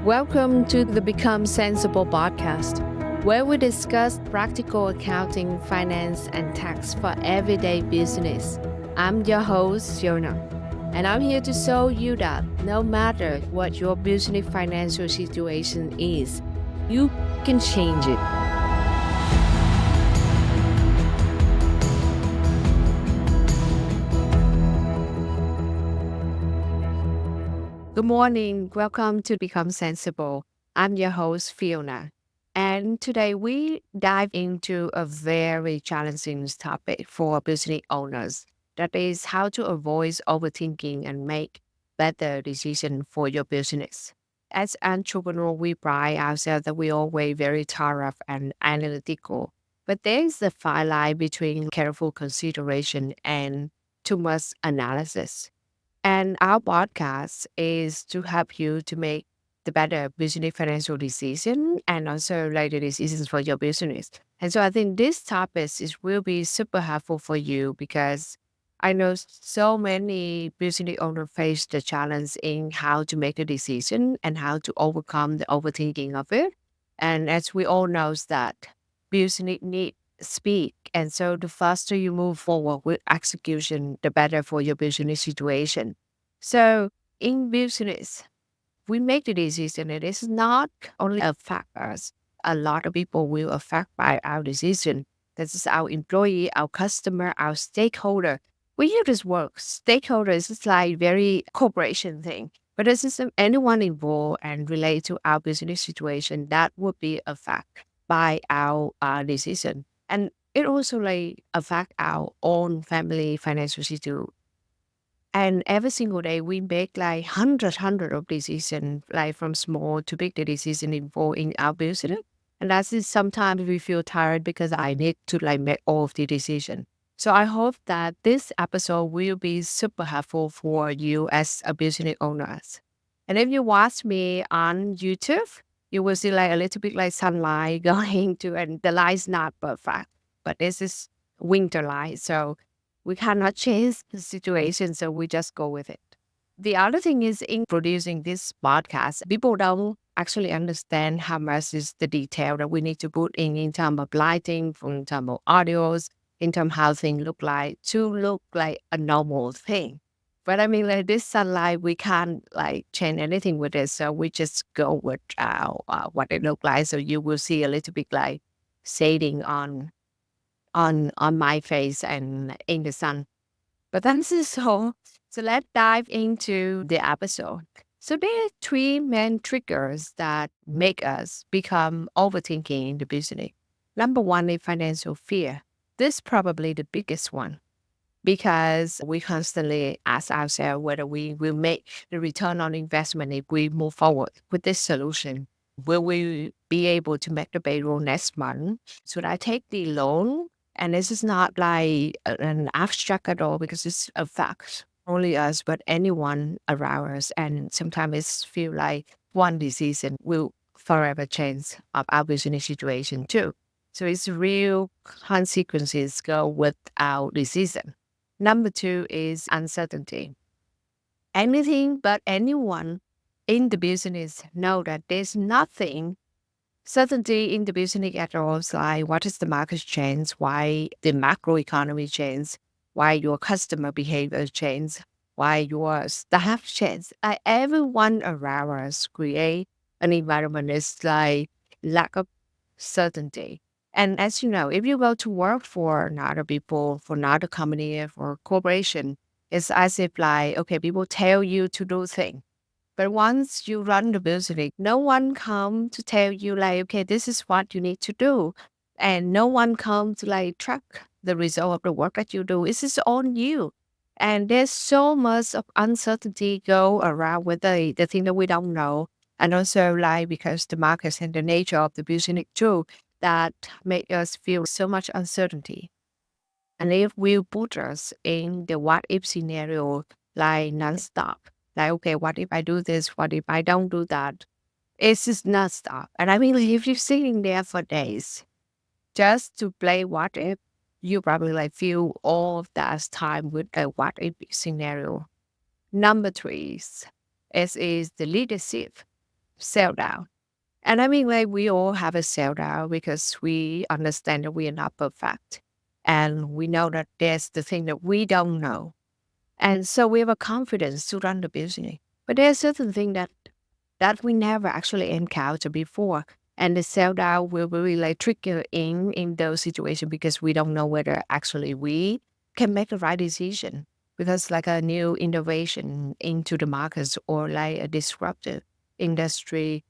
Welcome to the Become Sensible podcast, where we discuss practical accounting, finance, and tax for everyday business. I'm your host, Fiona, and I'm here to show you that no matter what your business financial situation is, you can change it. Good morning. Welcome to Become Sensible. I'm your host, Fiona. And today we dive into a very challenging topic for business owners. That is how to avoid overthinking and make better decisions for your business. As entrepreneurs, we pride ourselves that we always very thorough and analytical. But there's a fine line between careful consideration and too much analysis. And our podcast is to help you to make the better business financial decision and also like the decisions for your business. And so I think this topic will be super helpful for you because I know so many business owners face the challenge in how to make a decision and how to overcome the overthinking of it. And as we all knows that business need speed. And so the faster you move forward with execution, the better for your business situation. So in business, we make the decision. It is not only affect us. A lot of people will affect by our decision. This is our employee, our customer, our stakeholder. We use this word stakeholder is just like very corporation thing. But this is anyone involved and relate to our business situation that would be affected by our decision. And it also like affect our own family financial situation. And every single day we make like hundred of decisions, like from small to big the decision involved in our business. And that's is sometimes we feel tired because I need to like make all of the decision. So I hope that this episode will be super helpful for you as a business owners. And if you watch me on YouTube, you will see like a little bit like sunlight going to, and the light's not perfect, but this is winter light. So we cannot change the situation, so we just go with it. The other thing is in producing this podcast, people don't actually understand how much is the detail that we need to put in terms of lighting, in terms of audios, in terms of how things look like to look like a normal thing. But I mean, like this sunlight, we can't like change anything with it, so we just go with what it look like. So you will see a little bit like shading on my face and in the sun. But that's just all. So let's dive into the episode. So there are three main triggers that make us become overthinking in the business. Number one is financial fear. This is probably the biggest one because we constantly ask ourselves whether we will make the return on investment if we move forward with this solution. Will we be able to make the payroll next month? Should I take the loan? And this is not like an abstract at all because it's a fact. Only us, but anyone around us. And sometimes it feel like one decision will forever change our business situation too. So it's real consequences go with our decision. Number two is uncertainty. Anything but anyone in the business know that there's nothing certainty in the business at all. It's like what is the market change, why the macro economy change, why your customer behavior change, why your staff change. Like everyone around us create an environment is like lack of certainty. And as you know, if you go to work for another people, for another company, for a corporation, it's as if like, okay, people tell you to do things. But once you run the business, no one come to tell you like, okay, this is what you need to do. And no one come to like track the result of the work that you do. This is on you. And there's so much of uncertainty go around with the thing that we don't know. And also like because the markets and the nature of the business too, that make us feel so much uncertainty. And if we put us in the what if scenario like nonstop, like, okay, what if I do this? What if I don't do that? It's just nonstop. And I mean, like, if you're sitting there for days just to play what if, you probably like feel all of that time with a what if scenario. Number three is the leadership. self-doubt. And I mean, like, we all have a self-doubt because we understand that we are not perfect. And we know that there's the thing that we don't know. And so we have a confidence to run the business. But there's certain thing that we never actually encountered before. And the self-doubt will really like trigger in those situations because we don't know whether actually we can make the right decision. Because like a new innovation into the markets or like a disruptive industry,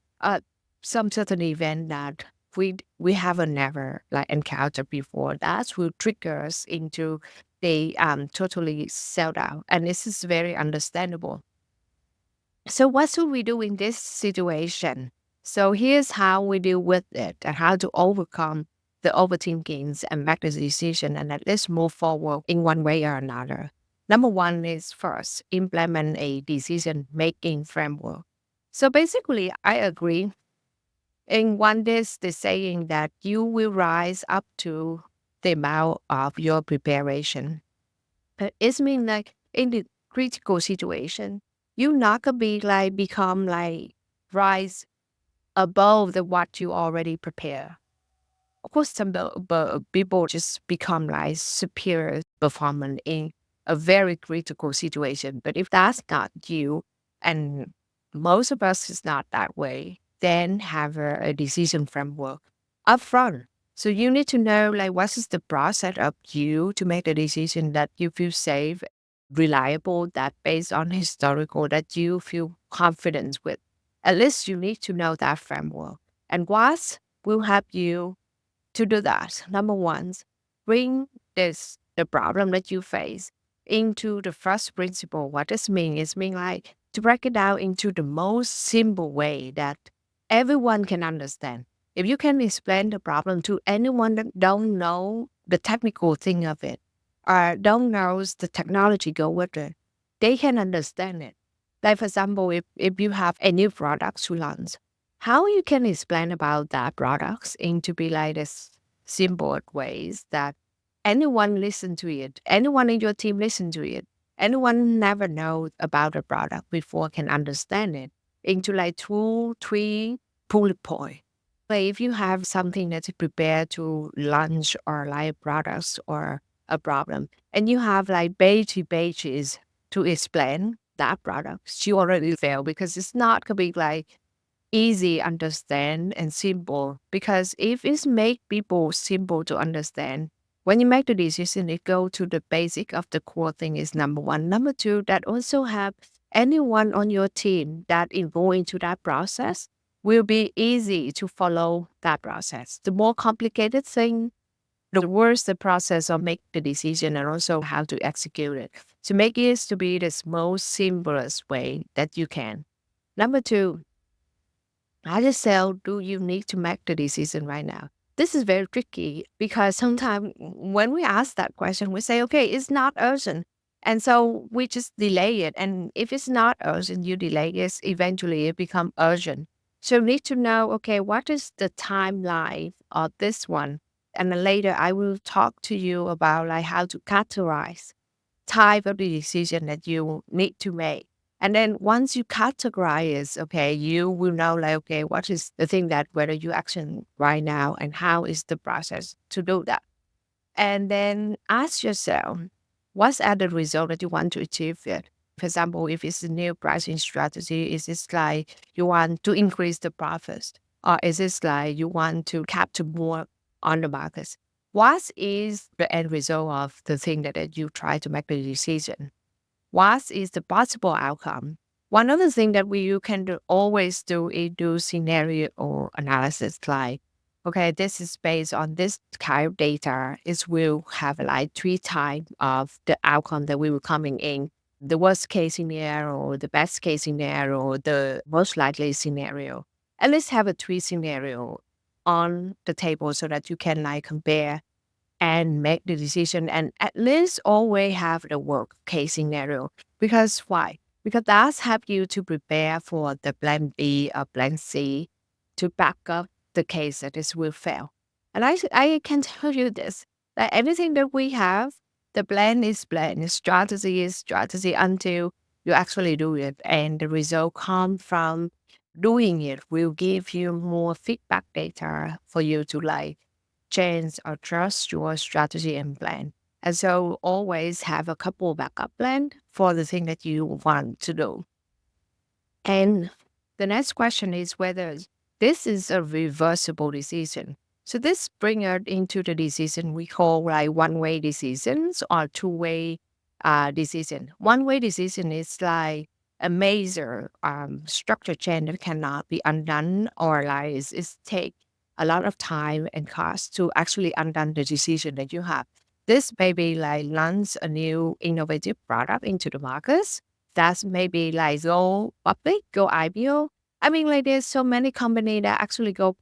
some certain event that we haven't never like encountered before, that will trigger us into the totally self-doubt. And this is very understandable. So, what should we do in this situation? So, here's how we deal with it and how to overcome the overthinkings and make the decision and at least move forward in one way or another. Number one is first, implement a decision making framework. So, basically, I agree. In one, this the saying that you will rise up to the amount of your preparation. It means like in the critical situation, you not gonna be like become like rise above the what you already prepare. Of course, some people just become like superior performance in a very critical situation. But if that's not you, and most of us is not that way, then have a decision framework upfront. So you need to know like what is the process of you to make the decision that you feel safe, reliable, that based on historical that you feel confident with. At least you need to know that framework. And what will help you to do that, number one, bring the problem that you face into the first principle. What does mean? It's mean like to break it down into the most simple way that everyone can understand. If you can explain the problem to anyone that don't know the technical thing of it or don't knows the technology go with it, they can understand it. Like for example, if you have a new product to launch, how you can explain about that products into be like this simple ways that anyone listen to it, anyone in your team listen to it, anyone never know about the product before can understand it into like two, three bullet point. Like if you have something that's prepared to launch or like products or a problem, and you have like pages to explain that product, you already fail because it's not gonna be like easy understand and simple because if it's make people simple to understand when you make the decision it go to the basic of the core thing is number one. Number two, that also have anyone on your team that involved into that process will be easy to follow that process. The more complicated thing, the worse the process of make the decision and also how to execute it, to make it to be the most simplest way that you can. Number two, how the cell do you need to make the decision right now? This is very tricky because sometimes when we ask that question, we say, okay, it's not urgent. And so we just delay it. And if it's not urgent, you delay it, eventually it become urgent. So you need to know, okay, what is the timeline of this one? And then later I will talk to you about like how to categorize type of the decision that you need to make. And then once you categorize, okay, you will know like, okay, what is the thing that whether you action right now and how is the process to do that. And then ask yourself, what's are the result that you want to achieve it? For example, if it's a new pricing strategy, is it like you want to increase the profits? Or is it like you want to capture more on the markets? What is the end result of the thing that you try to make the decision? What is the possible outcome? One other thing that we you can always do is do scenario or analysis like, okay, this is based on this kind of data. It will have like three types of the outcome that we will coming in. The worst case scenario, the best case scenario, the most likely scenario. At least have a three scenario on the table so that you can like compare and make the decision and at least always have the worst case scenario. Because why? Because that's help you to prepare for the plan B or plan C to back up the case that this will fail. And I can tell you this, that anything that we have, the plan, the strategy is strategy until you actually do it. And the result come from doing it will give you more feedback data for you to like change or trust your strategy and plan. And so always have a couple backup plan for the thing that you want to do. And the next question is whether this is a reversible decision. So this brings us into the decision we call like one-way decisions or two-way decision. One-way decision is like a major structure change that cannot be undone or like it's take a lot of time and cost to actually undone the decision that you have. This may be like launch a new innovative product into the market that's maybe like go public, go IPO. I mean, like there's so many companies that actually go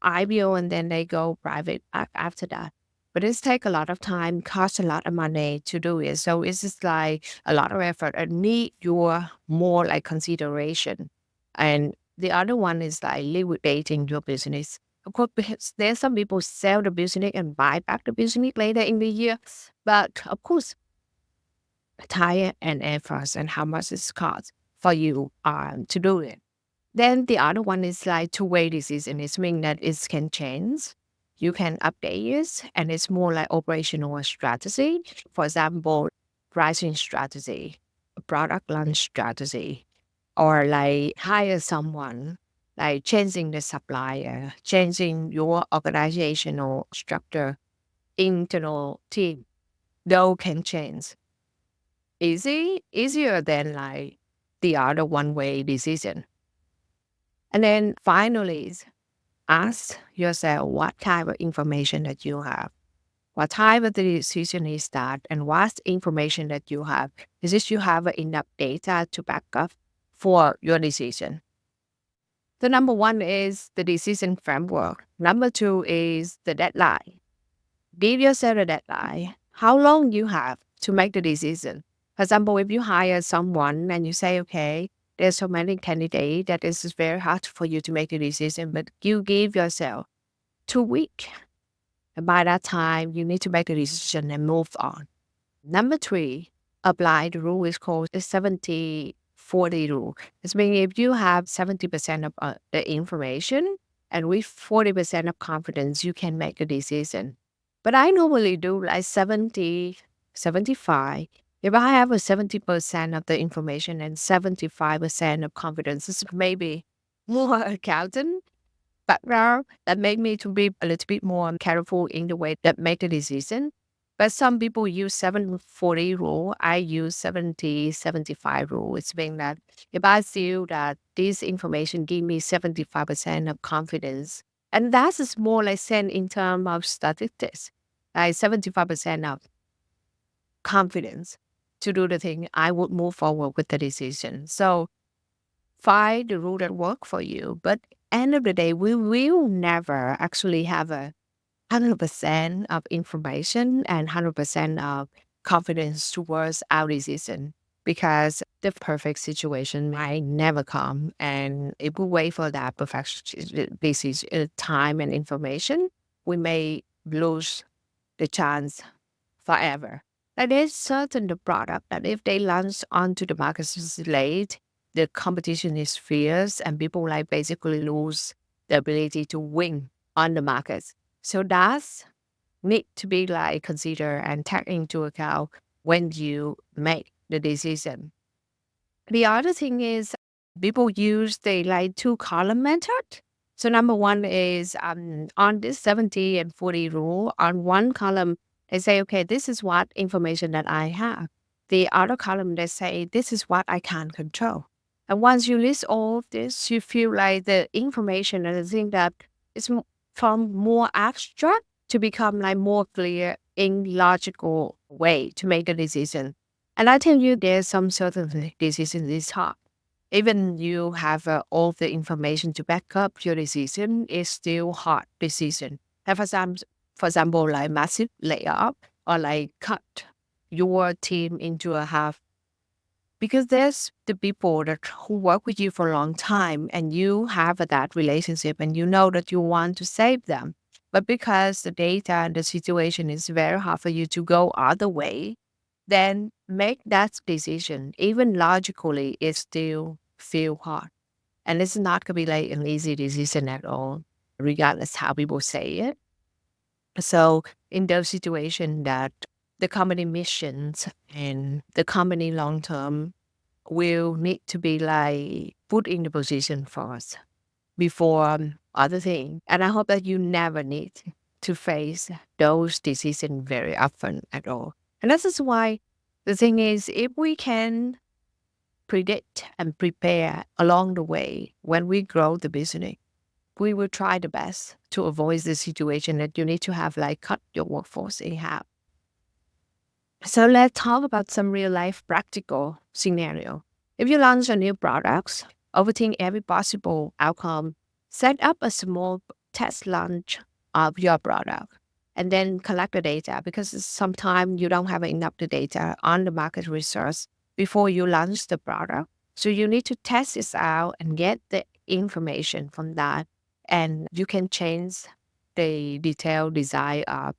IPO and then they go private after that. But it's take a lot of time, cost a lot of money to do it. So it's just like a lot of effort and need your more like consideration. And the other one is like liquidating your business. Of course, because there's some people sell the business and buy back the business later in the year. But of course, time and effort and how much it costs for you to do it. Then the other one is like two-way decision. It means that it can change. You can update it, and it's more like operational strategy. For example, pricing strategy, a product launch strategy, or like hire someone, like changing the supplier, changing your organizational structure, internal team. Those can change easier than like the other one-way decision. And then finally, ask yourself what type of information that you have. What type of the decision is that, and what's the information that you have? Is this you have enough data to back up for your decision? The number one is the decision framework. Number two is the deadline. Give yourself a deadline. How long you have to make the decision? For example, if you hire someone and you say, okay, there's so many candidates that it's very hard for you to make the decision, but you give yourself 2 weeks. And by that time, you need to make the decision and move on. Number three, apply the rule is called the 70-40 rule. This means if you have 70% of the information and with 40% of confidence, you can make a decision. But I normally do like 70, 75. If I have a 70% of the information and 75% of confidence, it's maybe more accountant background that made me to be a little bit more careful in the way that make the decision. But some people use 740 rule. I use 70-75 rule. It's mean that if I feel that this information give me 75% of confidence, and that is more like said in terms of statistics, like 75% of confidence to do the thing, I would move forward with the decision. So find the rule that work for you. But end of the day, we will never actually have a 100% of information and 100% of confidence towards our decision because the perfect situation might never come. And if we wait for that perfect decision, time and information, we may lose the chance forever. Like there's certain the product that if they launch onto the market late, the competition is fierce and people like basically lose the ability to win on the market. So that's need to be like considered and take into account when you make the decision. The other thing is people use the like two column method. So number one is on this 70-40 rule, on one column, they say, okay, this is what information that I have. The other column, they say, this is what I can control. And once you list all of this, you feel like the information and the thing that is from more abstract to become like more clear in logical way to make a decision. And I tell you, there's some certain decision is hard. Even you have all the information to back up your decision, it's still hard decision. And for example, like massive layoff or like cut your team into a half because there's the people that who work with you for a long time and you have that relationship and you know that you want to save them. But because the data and the situation is very hard for you to go other way, then make that decision. Even logically, it still feel hard. And it's not going to be like an easy decision at all, regardless how people say it. So in those situations that the company missions and the company long term will need to be like put in the position first before other things. And I hope that you never need to face those decisions very often at all. And this is why the thing is, if we can predict and prepare along the way when we grow the business, we will try the best to avoid the situation that you need to have like cut your workforce in half. So let's talk about some real life practical scenario. If you launch a new product, overthink every possible outcome, set up a small test launch of your product, and then collect the data because sometimes you don't have enough the data on the market research before you launch the product. So you need to test this out and get the information from that. And you can change the detailed design of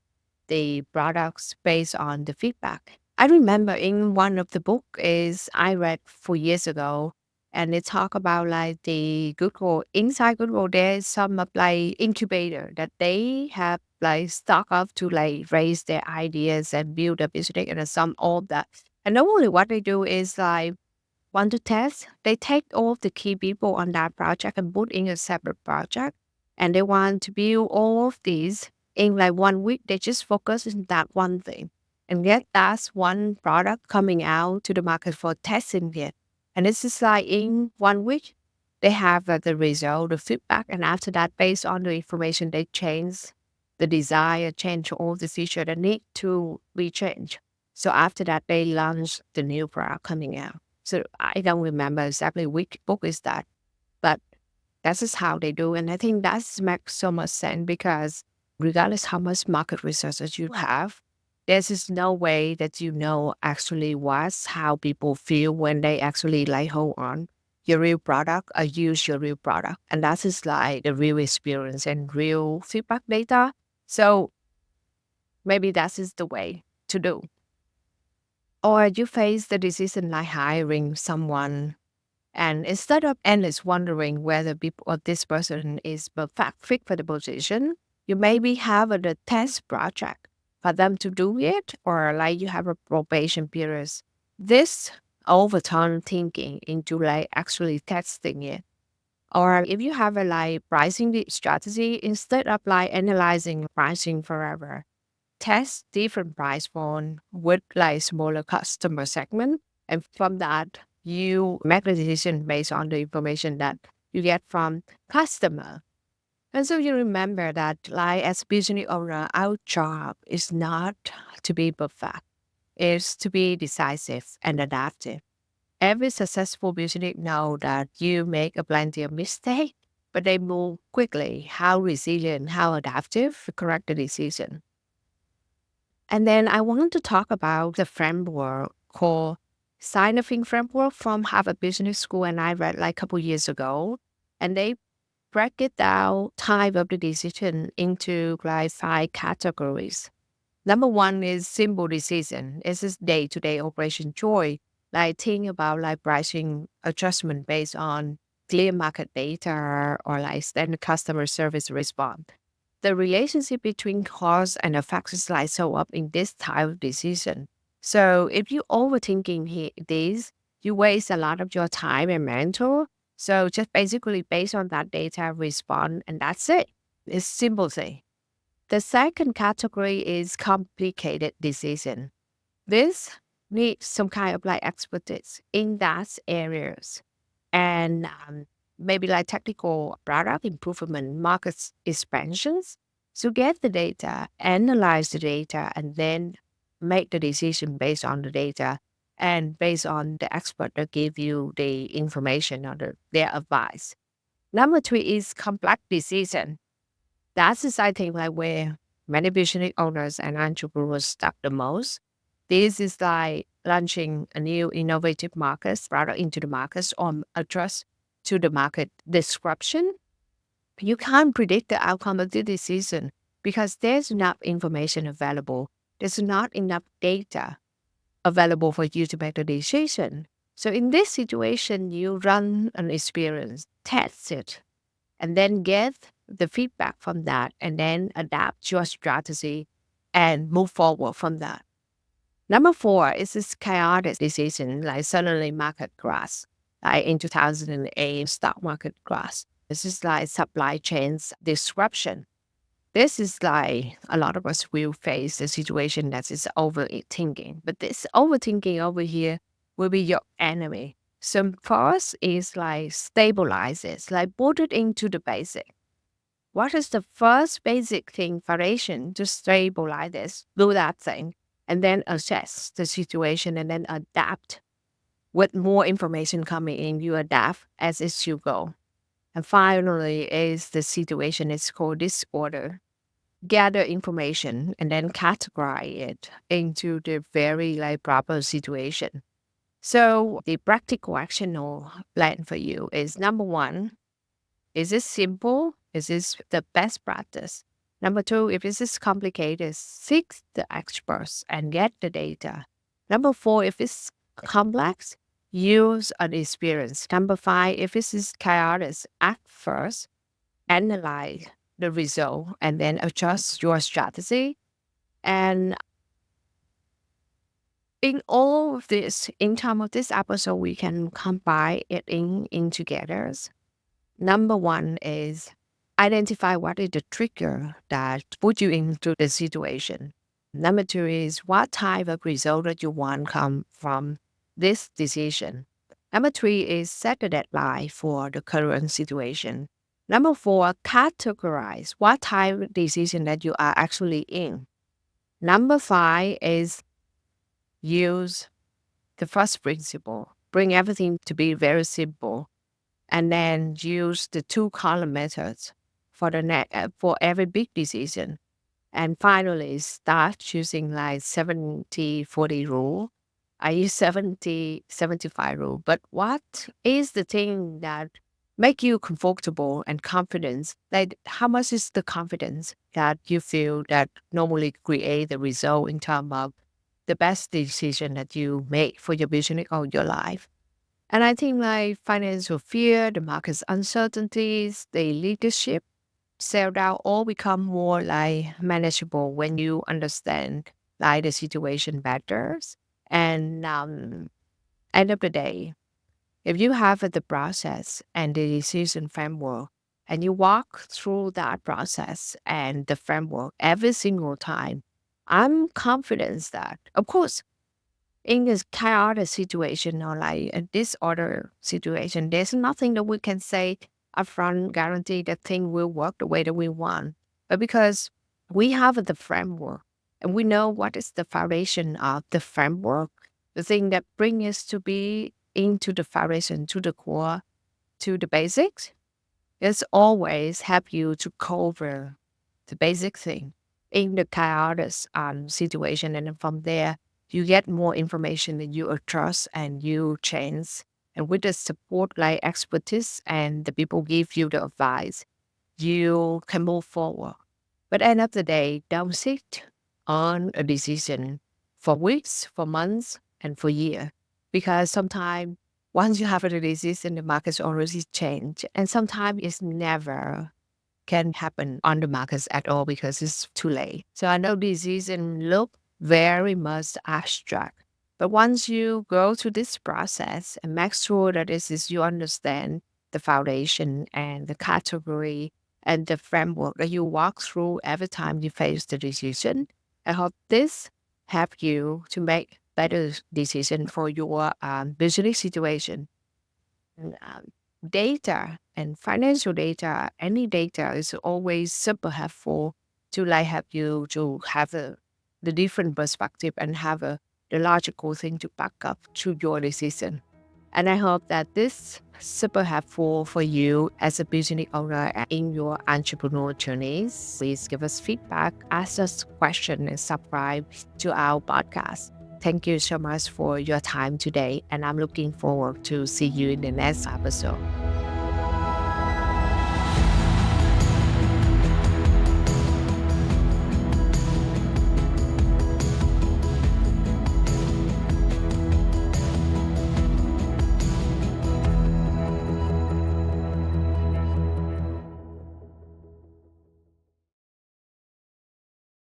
the products based on the feedback. I remember in one of the book is I read 4 years ago, and it talk about like the Google inside Google. There's some of like incubator that they have like stock up to like raise their ideas and build a business and some all that. And normally what they do is like want to test, they take all of the key people on that project and put in a separate project. And they want to build all of these in like 1 week. They just focus on that one thing and get that one product coming out to the market for testing it. And this is like in 1 week, they have the result, the feedback. And after that, based on the information, they change the desire, change all the feature that need to be changed. So after that, they launch the new product coming out. So I don't remember exactly which book is that, but that's just how they do. And I think that makes so much sense because regardless how much market research that you have, there's just no way that you know actually what's how people feel when they actually like hold on your real product or use your real product. And that's just like the real experience and real feedback data. So maybe that is the way to do. Or you face the decision like hiring someone, and instead of endless wondering whether people or this person is perfect fit for the position, you maybe have the test project for them to do it, or like you have a probation period. This overturn thinking into like actually testing it. Or if you have a like pricing strategy, instead of like analyzing pricing forever, test different price point with like smaller customer segment. And from that, you make the decision based on the information that you get from customer. And so you remember that like as business owner, our job is not to be perfect. It's to be decisive and adaptive. Every successful business know that you make a plenty of mistake, but they move quickly, how resilient, how adaptive to correct the decision. And then I want to talk about the framework called Scientific Framework from Harvard Business School, and I read like a couple years ago. And they break it down type of the decision into like 5 categories. Number one is simple decision. It's just day-to-day operation joy. Like think about like pricing adjustment based on clear market data or like standard customer service response. The relationship between cause and effect is like show up in this type of decision. So if you overthinking this, you waste a lot of your time and mental. So just basically based on that data respond and that's it. It's simple thing. The second category is complicated decision. This needs some kind of like expertise in that areas and maybe like technical product improvement, market expansions. So get the data, analyze the data, and then make the decision based on the data and based on the expert that give you the information or their advice. Number three is complex decision. That's is, I think, like where many business owners and entrepreneurs stuck the most. This is like launching a new innovative market product into the markets or address to the market disruption. You can't predict the outcome of the decision because there's enough information available. There's not enough data available for you to make the decision. So in this situation, you run an experience, test it, and then get the feedback from that, and then adapt your strategy and move forward from that. Number four is this chaotic decision, like suddenly market crash, like in 2008, stock market crash. This is like supply chains disruption. This is like a lot of us will face the situation that is overthinking, but this overthinking over here will be your enemy. So first is like stabilize it, like put it into the basic. What is the first basic thing, foundation to stabilize this? Do that thing, and then assess the situation, and then adapt. With more information coming in, you adapt as is you go. And finally, is the situation is called disorder. Gather information and then categorize it into the very like proper situation. So the practical actionable plan for you is number one, is this simple? Is this the best practice? Number two, if this is complicated, seek the experts and get the data. Number four, if it's complex, use an experience. Number five, if this is chaotic, act first, analyze the result, and then adjust your strategy. And in all of this, in terms of this episode, we can combine it in together. Number one is identify what is the trigger that put you into the situation. Number two is what type of result that you want come from this decision. Number three is set a deadline for the current situation. Number four, categorize what type of decision that you are actually in. Number five is use the first principle. Bring everything to be very simple, and then use the two-column methods for for every big decision. And finally, start choosing like 70-40 rule. I use 70-75 rule. But what is the thing that make you comfortable and confident? Like how much is the confidence that you feel that normally create the result in terms of the best decision that you make for your business or your life? And I think like financial fear, the market's uncertainties, the leadership, self-doubt all become more like manageable when you understand like the situation better. And end of the day, if you have the process and the decision framework, and you walk through that process and the framework every single time, I'm confident that, of course, in this chaotic situation or like a disorder situation, there's nothing that we can say upfront guarantee that thing will work the way that we want. But because we have the framework and we know what is the foundation of the framework, the thing that brings us to be into the foundation, to the core, to the basics, it's always help you to cover the basic thing in the chaotic situation. And then from there, you get more information that you trust and you change. And with the support like expertise and the people give you the advice, you can move forward. But end of the day, don't sit on a decision for weeks, for months, and for years. Because sometimes once you have a decision, the market's already changed. And sometimes it's never can happen on the markets at all because it's too late. So I know decision look very much abstract. But once you go through this process and make sure that this is you understand the foundation and the category and the framework that you walk through every time you face the decision, I hope this help you to make better decision for your business situation. And, data and financial data, any data is always super helpful to like help you to have the different perspective and have the logical thing to back up to your decision. And I hope that this super helpful for you as a business owner in your entrepreneurial journeys. Please give us feedback, ask us questions, and subscribe to our podcast. Thank you so much for your time today, and I'm looking forward to see you in the next episode.